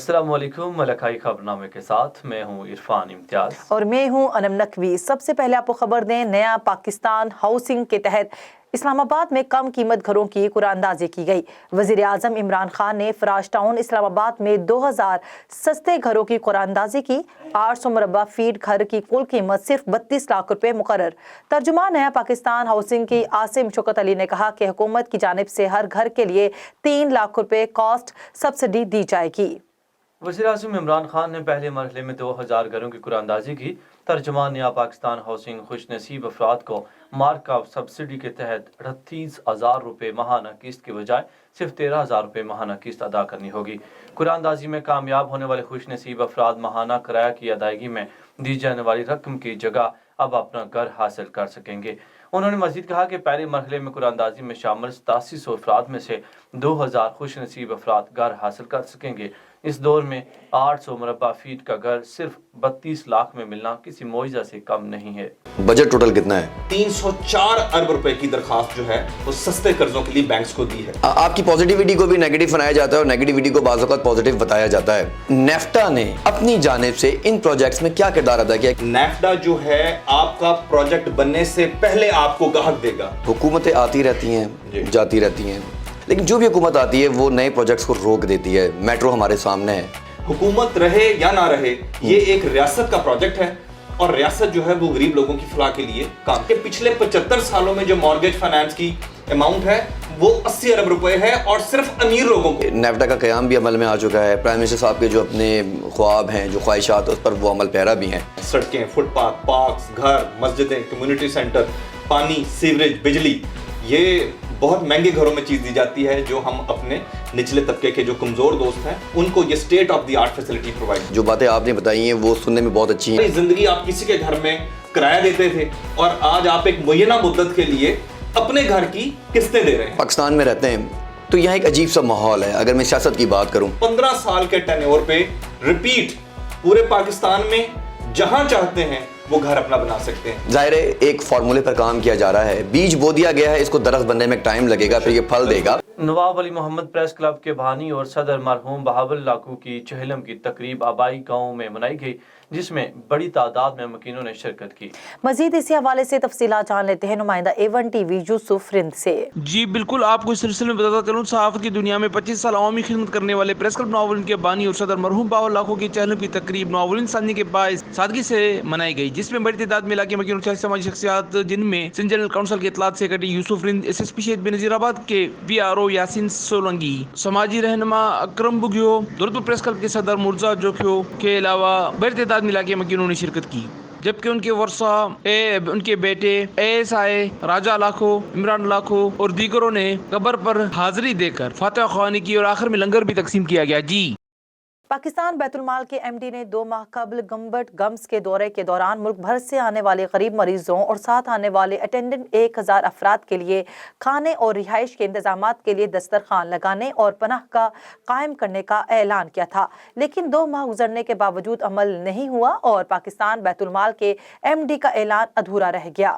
अस्सलाम वालेकुम। मलकाई खबरनामे के साथ मैं हूँ इरफान इम्तियाज और मैं हूँ अनम नकवी। सबसे पहले आपको खबर दें, नया पाकिस्तान हाउसिंग के तहत इस्लामाबाद में कम कीमत घरों की कुरानंदाजी की गई। वज़ीर आज़म इमरान खान ने फराज टाउन इस्लामाबाद में 2000 सस्ते घरों की कुरानंदाजी की। 800 मुरबा फीट घर की कुल कीमत सिर्फ 32 लाख रुपए मुकर्रर। तर्जुमान नया पाकिस्तान हाउसिंग की आसिम शौकत अली ने कहा कि हुकूमत की जानिब से हर घर के लिए 3 लाख रुपए कॉस्ट सब्सिडी दी जाएगी। वज़ीर आज़म इमरान खान ने पहले मरहले में 2000 घरों की कुरानंदाजी की। तर्जुमान नया पाकिस्तान हाउसिंग खुश नसीब अफराद को मार्क ऑफ सब्सिडी के तहत 38,000 रुपये माहाना किस्त के बजाय सिर्फ 13,000 रुपये माहाना किस्त अदा करनी होगी। कुरानंदाजी में कामयाब होने वाले खुश नसीब अफराद माहाना किराया की अदायगी में दी जाने वाली रकम की जगह अब अपना घर हासिल कर सकेंगे। उन्होंने मजीद कहा कि पहले मरहले में कुरानंदाजी में शामिल 8700 अफराद में से 2000 खुश नसीब अफराद घर हासिल कर सकेंगे। इस दौर में 800 मुरबा फीट का घर सिर्फ 32 लाख में मिलना किसी मुआवजा से कम नहीं है। बजट टोटल कितना है? 304 अरब रुपए की दरखास्त जो है वो सस्ते कर्जों के लिए बैंक्स को दी है। आपकी पॉजिटिविटी को भी नेगेटिव बनाया जाता है और नेगेटिविटी को बाज़ औक़ात पॉजिटिव बताया जाता है। नेफ्टा ने अपनी जानिब से इन प्रोजेक्ट्स में क्या किरदार अदा किया? नेफ्टा जो है आपका प्रोजेक्ट बनने से पहले आपको गाहक देगा। हुकूमतें आती रहती हैं, जाती रहती हैं, लेकिन जो भी हुकूमत आती है वो नए प्रोजेक्ट्स को रोक देती है। मेट्रो हमारे सामने है। हुकूमत रहे या ना रहे, ये एक रियासत का प्रोजेक्ट है और रियासत जो है वो गरीब लोगों की फलाह के लिए काम के। पिछले 75 सालों में जो मॉर्गेज फाइनेंस की अमाउंट है वो 80 अरब रुपए है और सिर्फ अमीर लोगों को। नेफ्टा का क़याम भी अमल में आ चुका है। प्राइम मिनिस्टर साहब के जो अपने ख्वाब हैं, जो ख्वाहिशात, उस पर वो अमल पैरा भी हैं। सड़कें, फुटपाथ, पार्क्स, घर, मस्जिदें, कम्युनिटी सेंटर, पानी, सीवरेज, बिजली, ये बहुत महंगे घरों में चीज दी जाती है जो हम अपने निचले तबके के जो कमजोर दोस्त हैं उनको ये state of the art facility provide. जो बातें आपने बताई हैं वो सुनने में बहुत अच्छी हैं। जिंदगी आप किसी के घर में किराया देते थे और आज आप एक मुय्यना मुद्दत के लिए अपने घर की किस्तें दे रहे हैं। पाकिस्तान में रहते हैं तो यहाँ एक अजीब सा माहौल है। अगर मैं सियासत की बात करूँ, 15 साल के टेन्योर पे रिपीट पूरे पाकिस्तान में जहां चाहते हैं वो घर अपना बना सकते हैं। जाहिर है एक फार्मूले पर काम किया जा रहा है। बीज बो दिया गया है, इसको दरख्त बनने में टाइम लगेगा, फिर ये फल देगा। नवाब अली मोहम्मद प्रेस क्लब के बानी और सदर मरहूम बहावल लाकू की चहलम की तकरीब आबाई गाँव में मनाई गई, जिसमें बड़ी तादाद में मकीनों ने शिरकत की। मजीद इसी हवाले से तफसीलात जान लेते हैं नुमाइंदा A1 TV यूसुफ रिंद से। जी बिल्कुल, आपको इस सिलसिले में बताता चलूं, सहाफत की दुनिया में 25 साल अवामी खिदमत करने वाले प्रेस क्लब नवाब के बानी और सदर मरहूम बहावल लाकू की चहलम की तकरीब नवाब सानी के बायस सादगी से मनाई गई, जिसमें बड़ी तादाद में इलाके मकीनों और समाजी शख्सियात, जिनमें सिंध जनरल काउंसिल के इत्तलात सेक्रेटरी यूसुफ रिंद, SSP शहीद बेनज़ीराबाद के PRO यासीन सोलंकी, समाजी रहनुमा अकरम बुगियो, दौलतपुर प्रेस क्लब के सदर मुर्जा जोखियो के अलावा बड़ी तादाद में इलाके मकीनों ने शिरकत की। जबकि उनके वर्षा उनके बेटे ASI राजा लाखो, इमरान लाखो और दीगरों ने कब्र पर हाजिरी देकर फातिहा ख्वानी की और आखिर में लंगर भी तकसीम किया गया। जी, पाकिस्तान बैतुल माल के MD ने 2 माह कबल गम्बट गम्स के दौरे के दौरान मुल्क भर से आने वाले गरीब मरीजों और साथ आने वाले अटेंडेंट 1000 अफराद के लिए खाने और रिहाइश के इंतजामात के लिए दस्तरखान लगाने और पनाह का कायम करने का ऐलान किया था, लेकिन 2 माह गुजरने के बावजूद अमल नहीं हुआ और पाकिस्तान बैतुल माल के MD का ऐलान अधूरा रह गया।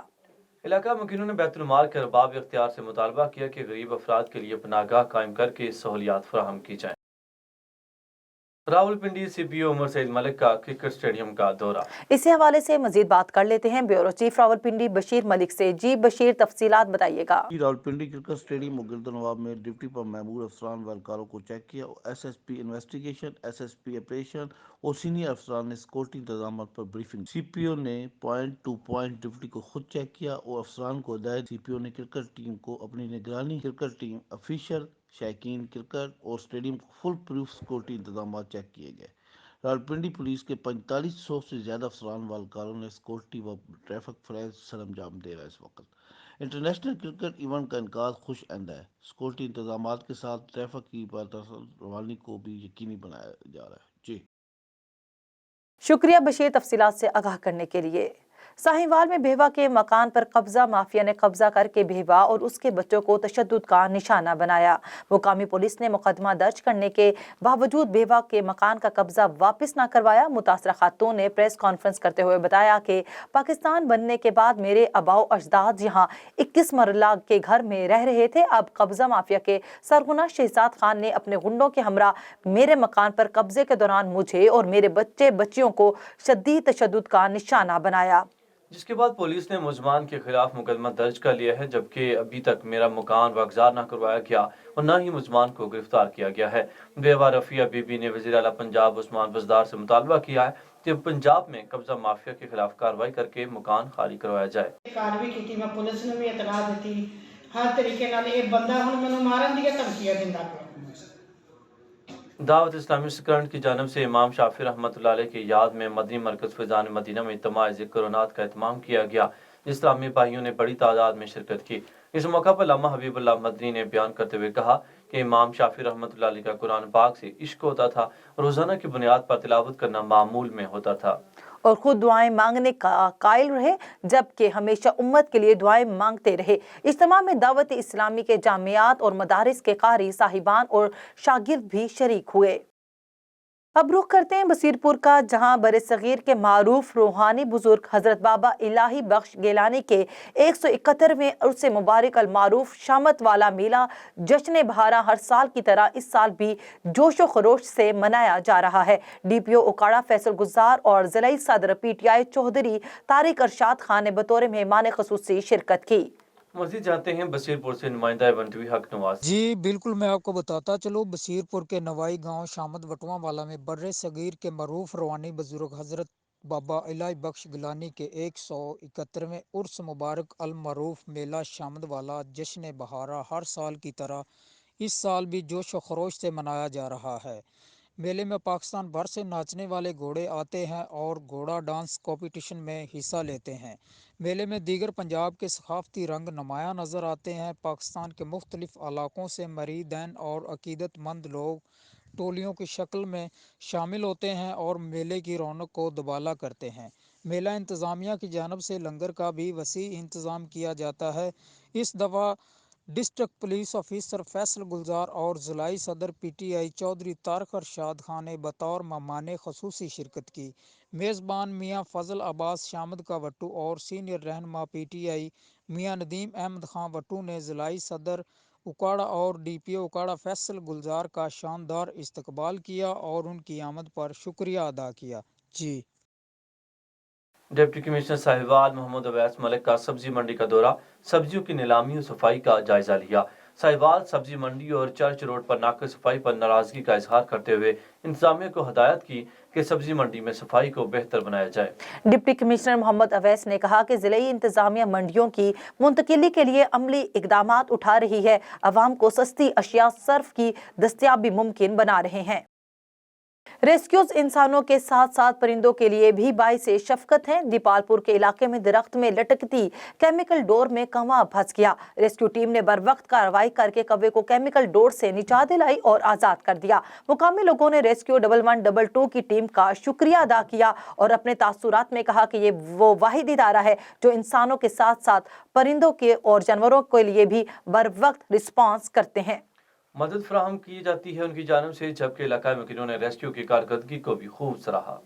इलाका मकीनों ने बैतुल माल के अरबाब इख्तियार से मुतालबा किया कि गरीब अफराद के लिए पनाहगाह कायम करके सहूलियात फराहम की जाए। रावलपिंडी CPO उमर सईद मलिक का क्रिकेट स्टेडियम का दौरा। इसी हवाले से मजीद बात कर लेते हैं ब्यूरो चीफ रावलपिंडी बशीर मलिक से। जी बशीर, तफसीलात बताइएगा। रावलपिंडी क्रिकेट स्टेडियम और गिरद नवाब में ड्यूटी पर महमूद अफसरान व एहलकारों को चेक किया। SSP इन्वेस्टिगेशन, SSP ऑपरेशन और सीनियर अफसरान ने सिक्योरिटी इंतजाम पर ब्रीफिंग। CPO ने पॉइंट टू पॉइंट ड्यूटी को खुद चेक किया और अफसरान को हिदायत। CPO ने क्रिकेट टीम को अपनी निगरानी, क्रिकेट टीम ऑफिशियल, शैकीन क्रिकेट और स्टेडियम को फुल प्रूफ सिक्योरिटी इंतजाम चेक किए गए। रावलपिंडी पुलिस के 4500 से ज्यादा अफसरान व एहलकारों ने सिक्योरिटी व ट्रैफिक फ्रेज सरंजाम दे रहा है। इस वक्त इंटरनेशनल क्रिकेट इवेंट का इनकाज खुश आइंदा है। सिक्योरिटी इंतजाम के साथ ट्रैफिक की रवानी को भी यकीनी बनाया जा रहा है। जी शुक्रिया बशीर, तफसीलात से आगाह करने के लिए। साहिवाल में बेवा के मकान पर कब्जा माफिया ने कब्जा करके बेवा और उसके बच्चों को तशद्दुद का निशाना बनाया। मुकामी पुलिस ने मुकदमा दर्ज करने के बावजूद बेवा के मकान का कब्जा वापस न करवाया। मुतासरा खातून ने प्रेस कॉन्फ्रेंस करते हुए बताया कि पाकिस्तान बनने के बाद मेरे आबाओ अजदाद यहाँ 21 मरला के घर में रह रहे थे। अब कब्जा माफिया के सरगुना शहजाद खान ने अपने गुंडों के हमरा मेरे मकान पर कब्जे के दौरान मुझे और मेरे बच्चे बच्चियों को शदीद तशद्दुद का निशाना बनाया, जिसके बाद पुलिस ने मुलजमान के खिलाफ मुकदमा दर्ज कर लिया है, जबकि अभी तक मेरा मकान वागजार न करवाया गया और न ही मुलजमान को गिरफ्तार किया गया है। बेवा रफिया बीबी ने वज़ीर आला पंजाब उस्मान बज़दार से मुतालबा किया है कि पंजाब में कब्जा माफिया के खिलाफ कार्रवाई करके मकान खाली करवाया जाए। कार्रवाई की मैं पुलिस ने भी इतलाह दी, हर तरीके नाल ये बंदा हुण मैनूं मारन दी धमकियां दिंदा पिया। दावत इस्लामी सेक्रेटरी की जानब से इमाम शाफी रहमतुल्लाह अलैह की याद में मदनी मरकज़ फैज़ान मदीना में इज्तिमा ज़िक्र और नात का एहतमाम किया गया। इस्लामी भाइयों ने बड़ी तादाद में शिरकत की। इस मौका पर अल्लामा हबीबुल्लाह मदनी ने बयान करते हुए कहा कि इमाम शाफी रहमतुल्लाह अलैह का कुरान पाक से इश्क होता था, रोज़ाना की बुनियाद पर तिलावत करना मामूल में होता था और खुद दुआएं मांगने का कायल रहे, जबकि हमेशा उम्मत के लिए दुआएं मांगते रहे। इज्तिमा में दावत इस्लामी के जामियात और मदारिस के कारी साहिबान और शागिर्द भी शरीक हुए। अब रुख करते हैं बसीरपुर का, जहां बरसगीर के मारूफ रूहानी बुजुर्ग हजरत बाबा इलाही बख्श गेलानी के 171वें उर्स मुबारक अल मारूफ शामत वाला मेला जश्न बहारा हर साल की तरह इस साल भी जोशो खरोश से मनाया जा रहा है। डीपीओ उकाड़ा फैसल गुजार और ज़िला सदर पीटीआई चौधरी तारिक अरशाद खान ने बतौर मेहमान ख़ुसूसी शिरकत की। मज़ीद जानते हैं बसीरपुर से नुमाइंदा एवं टीवी हक नवाज। जी बिल्कुल, मैं आपको बताता चलो, बसीरपुर के नवाई गांव शामत वटवा वाला में बर्रे सगीर के मरूफ रवानी बुजुर्ग हजरत बाबा इलाही बख्श गिलानी के 171वें उर्स मुबारक अल मरूफ मेला शामत वाला जश्न बहारा हर साल की तरह इस साल भी जोश व खरोश से मनाया जा रहा है। मेले में पाकिस्तान भर से नाचने वाले घोड़े आते हैं और घोड़ा डांस कंपटीशन में हिस्सा लेते हैं। मेले में दीगर पंजाब के सकाफती रंग नुमायां नज़र आते हैं। पाकिस्तान के मुख्तलिफ इलाकों से मरीदैन और अकीदतमंद लोग टोलियों की शक्ल में शामिल होते हैं और मेले की रौनक को दुबाला करते हैं। मेला इंतज़ामिया की जानब से लंगर का भी वसी इंतज़ाम किया जाता है। इस दफ़ा डिस्ट्रिक्ट पुलिस ऑफिसर फैसल गुलजार और ज़िलाई सदर पीटीआई चौधरी तारिक अरशाद खान ने बतौर मेहमान ख़ुसूसी शिरकत की। मेज़बान मियाँ फजल अब्बास शामद का वट्टू और सीनियर रहनुमा पीटीआई मियाँ नदीम अहमद खान वट्टू ने ज़िलाई सदर उकाड़ा और डीपीओ उकाड़ा फैसल गुलजार का शानदार इस्तकबाल किया और उनकी आमद पर शुक्रिया अदा किया। जी डिप्टी कमिश्नर साहिवाल मोहम्मद अवैस मलिक का सब्जी मंडी का दौरा, सब्जियों की नीलामी और सफाई का जायजा लिया। साहिवाल सब्जी मंडी और चर्च रोड पर नाक़िस सफाई पर नाराजगी का इजहार करते हुए इंतजामिया को हदायत की कि सब्जी मंडी में सफाई को बेहतर बनाया जाए। डिप्टी कमिश्नर मोहम्मद अवैस ने कहा कि ज़िले इंतजामिया मंडियों की मुंतकिली के लिए अमली इकदामात उठा रही है, अवाम को सस्ती अशिया सर्फ की दस्तयाबी मुमकिन बना रहे हैं। रेस्क्यूज इंसानों के साथ साथ परिंदों के लिए भी बाइस शफकत हैं। दीपालपुर के इलाके में दरख्त में लटकती केमिकल डोर में कौवा फंस गया। रेस्क्यू टीम ने बर वक्त कार्रवाई करके कौवे को केमिकल डोर से निजात दिलाई और आज़ाद कर दिया। मुकामी लोगों ने रेस्क्यू 1122 की टीम का शुक्रिया अदा किया और अपने तासुरात में कहा कि ये वो वाहिद इदारा है जो इंसानों के साथ साथ परिंदों के और जानवरों के लिए भी बर वक्त रिस्पॉन्स करते हैं। मदद फराहम की जाती है उनकी जानब से, जबकि इलाका में वकीलों ने रेस्क्यू की कारकर्दगी को भी खूब सराहा।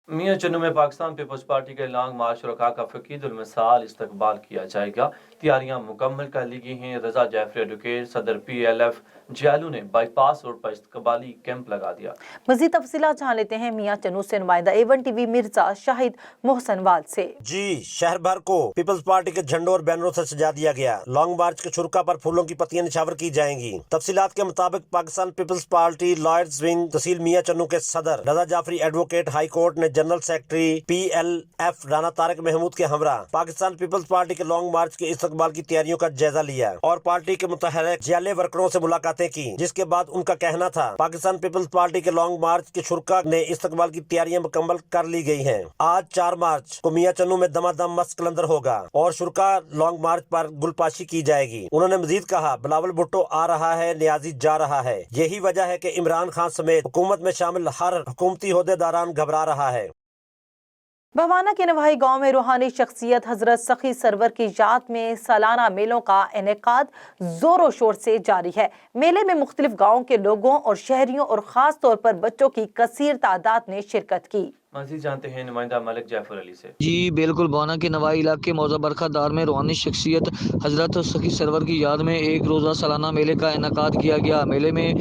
मियां चन्नू में पाकिस्तान पीपल्स पार्टी के लॉन्ग मार्च शुरका का फ़कीदुल मिसाल इस्तकबाल किया जाएगा। तैयारियां मुकम्मल कर ली गई हैं। रजा जाफरी एडवोकेट सदर PLF जियालू ने बाईपास रोड पर इस्तकबाली कैंप लगा दिया। मज़ीद तफसीलात जान लेते हैं मियां चन्नू से नुमाइंदा A1 TV मिर्जा शाहिद मोहसन वाल से। जी, शहर भर को पीपल्स पार्टी के झंडों और बैनरों से सजा दिया गया। लॉन्ग मार्च के शुरका पर फूलों की पत्तियां निछावर की जाएंगी। तफसीलात के मुताबिक Pakistan Peoples Party lawyers wing तहसील मियां चन्नू के सदर Raza Jafri advocate high court ने general secretary PLF Rana Tariq Mahmood के हमरा पाकिस्तान पीपल्स पार्टी के लॉन्ग मार्च के इस्तकबाल की तैयारियों का जायजा लिया और पार्टी के मुतहर्रिक जियाले वर्करों से मुलाकातें की, जिसके बाद उनका कहना था पाकिस्तान पीपल्स पार्टी के लॉन्ग मार्च के शुरका ने इस्तकबाल की तैयारियां मुकम्मल कर ली गई हैं। आज 4 मार्च को मियां चन्नू में दमादम मस्त कलंदर होगा और शुरका लॉन्ग मार्च पर गुलपाशी की जाएगी। उन्होंने मजीद कहा बिलावल भुट्टो आ रहा है, नियाजी जा रहा है। यही वजह है कि इमरान खान समेत हुकूमत में शामिल हर हुकूमती ओहदेदारान घबरा रहा है। बवाना के नवाही गांव में रूहानी शख्सियत हजरत सखी सरवर की याद में सालाना मेलों का इनेकाद जोरों शोर से जारी है। मेले में मुख्तलिफ गाँव के लोगों और शहरियों और खास तौर पर बच्चों की कसीर तादाद ने शिरकत की। मजीद जानते हैं नुमाइंदा मलिक जैफर अली से। जी बिल्कुल, बवाना के नवाई इलाके मौजा बरखा दार में रूहानी शख्सियत हजरत सखी सरवर की याद में एक रोज़ा सालाना मेले का इनेकाद किया गया। मेले में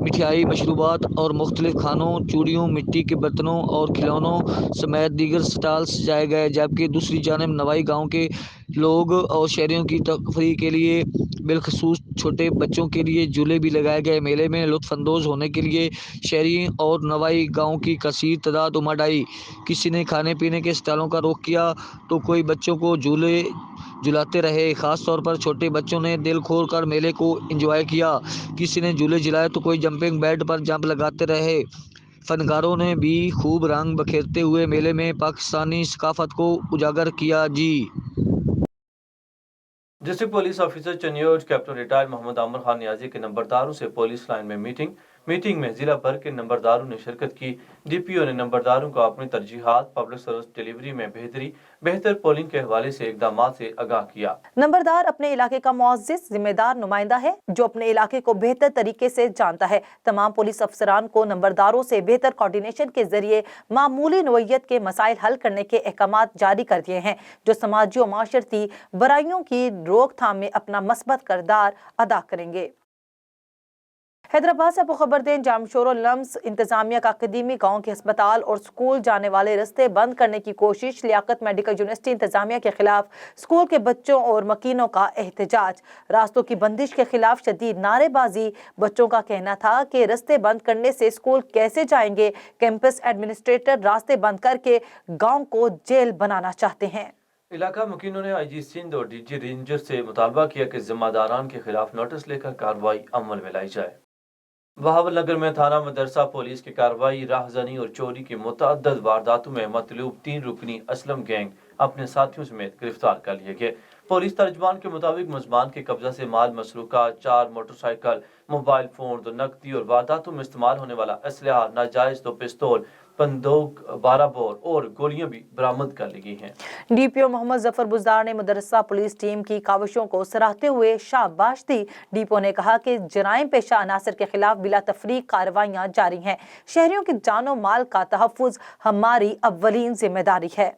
मिठाई, मशरूबात और मुख्तलिफ खानों, चूड़ियों, मिट्टी के बर्तनों और खिलौनों समेत दीगर स्टॉल सजाए गए, जबकि दूसरी जानब नवाई गाँव के लोग और शहरियों की तफरीह के लिए बिलखसूस छोटे बच्चों के लिए झूले भी लगाए गए। मेले में लुत्फ़अंदोज़ होने के लिए शहरी और नवाई गाँव की कसीर तादाद उमड़ आई। किसी ने खाने पीने के स्टॉलों का रुख किया तो कोई बच्चों को झूले झुलाते रहे। ख़ास तौर पर छोटे बच्चों ने दिल खोल कर मेले को एंजॉय किया। किसी ने झूले झुलाए तो कोई जंपिंग बेड पर जंप लगाते रहे। फनकारों ने भी खूब रंग बखेरते हुए मेले में पाकिस्तानी सकाफत को उजागर किया। जी district police officer Chiniot captain retired Mohammad Aamir Khan Niazi के नंबरदारों से पुलिस लाइन में मीटिंग में जिला भर के नंबरदारों ने शिरकत की। डीपीओ ने नंबरदारों को अपनी तरजीहात, पब्लिक सर्विस डिलीवरी में बेहतर पोलिंग के हवाले से इकदामात से आगाह किया। नंबरदार अपने इलाके का मुअज़्ज़िज़ जिम्मेदार नुमाइंदा है जो अपने इलाके को बेहतर तरीके से जानता है। तमाम पुलिस अफसरान को नंबरदारों से बेहतर कोऑर्डिनेशन के जरिए मामूली नोयत के मसाइल हल करने के अहकामात जारी कर दिए हैं जो समाजी और माशरती बुराइयों की रोकथाम में अपना मस्बत किरदार अदा करेंगे। हैदराबाद से आपको खबर दें, जामशोर और लम्स इंतजामिया का कदीमी गांव के अस्पताल और स्कूल जाने वाले रास्ते बंद करने की कोशिश। लियाकत मेडिकल यूनिवर्सिटी इंतजामिया के खिलाफ स्कूल के बच्चों और मकीनों का एहतजाज। रास्तों की बंदिश के खिलाफ शदीद नारेबाजी। बच्चों का कहना था कि रास्ते बंद करने से स्कूल कैसे जाएंगे। कैंपस एडमिनिस्ट्रेटर रास्ते बंद करके गाँव को जेल बनाना चाहते हैं। इलाका मुकीनों ने आईजी सिंध और डीजी रेंजर से मुतालबा किया कि जिम्मेदारान के खिलाफ नोटिस लेकर कार्रवाई अमल में लाई जाए। बहावलनगर में थाना मदरसा पुलिस की कार्रवाई। राहजनी और चोरी की मुतअद्दद वारदातों में मतलूब 3 रुकनी असलम गैंग अपने साथियों समेत गिरफ्तार कर लिए गए। पुलिस तर्जमान के मुताबिक मुलजमान के कब्जा से माल मसरूका, 4 मोटरसाइकिल, मोबाइल फोन, 2 नकदी और वारदातों में इस्तेमाल होने वाला असलहा, नाजायज 2 पिस्तौल, बंदूक, 12 बोर और गोलियां भी बरामद कर ली गई हैं। डीपीओ मोहम्मद जफर बुज़दार ने मदरसा पुलिस टीम की काविशों को सराहते हुए शाबाश दी। डीपीओ ने कहा कि जराइम पेशा अनासर के खिलाफ बिला तफरीक कार्रवाइयां जारी हैं। शहरियों की जानो माल का तहफ़्फ़ुज़ हमारी अव्वलीन जिम्मेदारी है।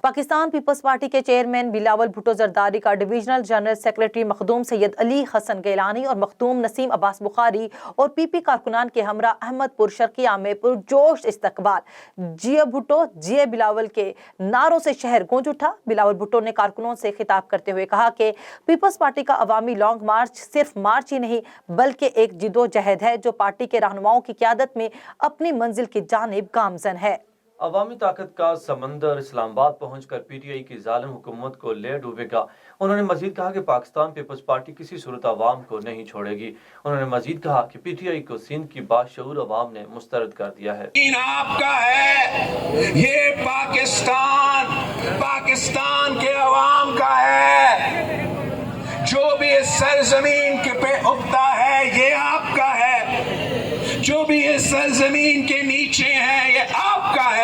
पाकिस्तान पीपल्स पार्टी के चेयरमैन बिलावल भुट्टो जरदारी का divisional general secretary Makhdoom Syed Ali Hasan Gilani और मखदूम नसीम अब्बास बुखारी और पीपी कारकुनान के हमरा अहमदपुर शर्किया में पुरजोश इस्तकबाल। जिया भुट्टो जिया बिलावल के नारों से शहर गूंज उठा। बिलावल भुट्टो ने कारकुनों से खिताब करते हुए कहा कि पीपल्स पार्टी का अवामी लॉन्ग मार्च सिर्फ मार्च ही नहीं बल्कि एक जिदोजहद है जो पार्टी के रहनुमाओं की क़यादत में अपनी मंजिल की जानिब गामजन है। अवामी ताकत का समंदर इस्लामाबाद पहुंचकर पीटीआई की जालिम हुकूमत को ले डूबेगा। उन्होंने मजीद कहा कि पाकिस्तान पीपल्स पार्टी किसी सूरत अवाम को नहीं छोड़ेगी। उन्होंने मजीद कहा कि पीटीआई को सिंध की बाशऊर अवाम ने मुस्तरद कर दिया है। आपका है ये पाकिस्तान के अवाम का है। जो भी इस सरजमीन के पे उगता है ये आपका है। जो भी इस सरजमीन के नीचे है ये आपका है।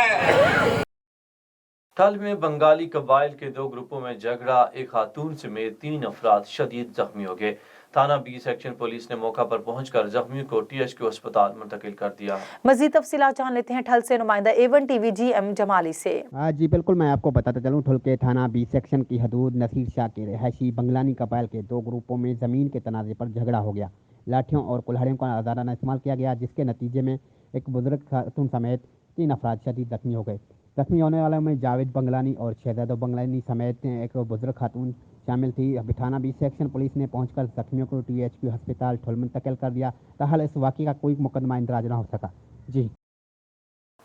कल में बंगाली कबाइल के 2 ग्रुपों में झगड़ा, एक खातून समेत 3 अफराद शदीद जख्मी हो गए। थाना बी सेक्शन पुलिस ने मौका पर पहुंचकर जख्मियों को टीएचक्यू अस्पताल मुंतकिल कर दिया। मजीद तफसीलात जान लेते हैं ठल से नुमाइंदा A1 टीवी GM जमाली से। जी बिल्कुल, मैं आपको बताता चलूँ ठुल के थाना बी सेक्शन की हदूद नसीर शाह के रिहायशी बंगलानी कबाइल के 2 ग्रुपों में ज़मीन के तनाज़े पर झगड़ा हो गया। लाठियों और कुल्हाड़ियों का आज़ादाना इस्तेमाल किया गया जिसके नतीजे में एक बुजुर्ग खातून समेत 3 अफराद शदीद जख्मी हो गए। जख्मी होने वालों में जावेद बंगलानी और शहजादा बंगलानी समेत एक बुजुर्ग खातून शामिल थी। अभी थाना बी सेक्शन पुलिस ने पहुंचकर जख्मियों को टीएचक्यू अस्पताल ठुल मुंतकिल कर दिया। ताहल इस वाक़े का कोई मुकदमा इंदराज न हो सका। जी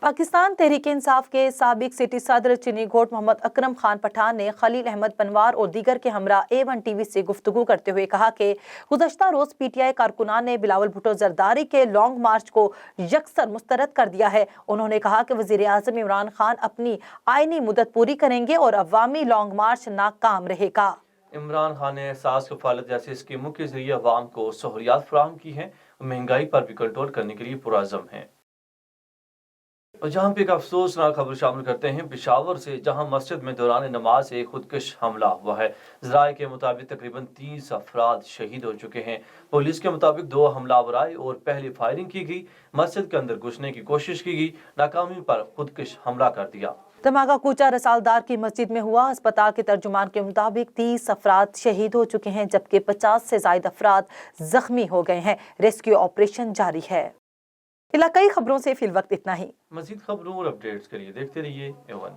पाकिस्तान तहरीक इंसाफ के साबिक सिटी सदर चीनी घोट मोहम्मद अकरम खान पठान ने खलील अहमद पनवार और दीगर के हमरा A1 टीवी से गुफ्तगू करते हुए कहा कि गुज़श्ता रोज पीटीआई कारकुनान ने बिलावल भुट्टो जरदारी के लॉन्ग मार्च को यकसर मुस्तरद कर दिया है। उन्होंने कहा कि वज़ीर आज़म इमरान खान अपनी आईनी मुद्दत पूरी करेंगे और अवामी लॉन्ग मार्च नाकाम रहेगा। इमरान खान ने एहसास कफालत जैसे स्कीमों के जरिए अवाम को सहूलियात फराहम की हैं। महंगाई पर भी कंट्रोल करने के लिए पुरअज़म हैं। और जहां पे एक अफसोसनाक खबर शामिल करते हैं पेशावर से, जहां मस्जिद में दौरान नमाज एक खुदकश हमला हुआ है। ज़राए के मुताबिक तकरीबन 30 अफराद शहीद हो चुके हैं। पुलिस के मुताबिक 2 हमलावर आए और पहले फायरिंग की गई। मस्जिद के अंदर घुसने की कोशिश की गई, नाकामी पर खुदकश हमला कर दिया। धमाका कूचा रसालदार की मस्जिद में हुआ। अस्पताल के तर्जुमान के मुताबिक 30 अफराद शहीद हो चुके हैं, जबकि 50 से ज्यादा अफराद जख्मी हो गए हैं। रेस्क्यू ऑपरेशन जारी है। इलाकाई खबरों से फिल वक्त इतना ही। मजीद खबरों और अपडेट्स के लिए देखते रहिए A1।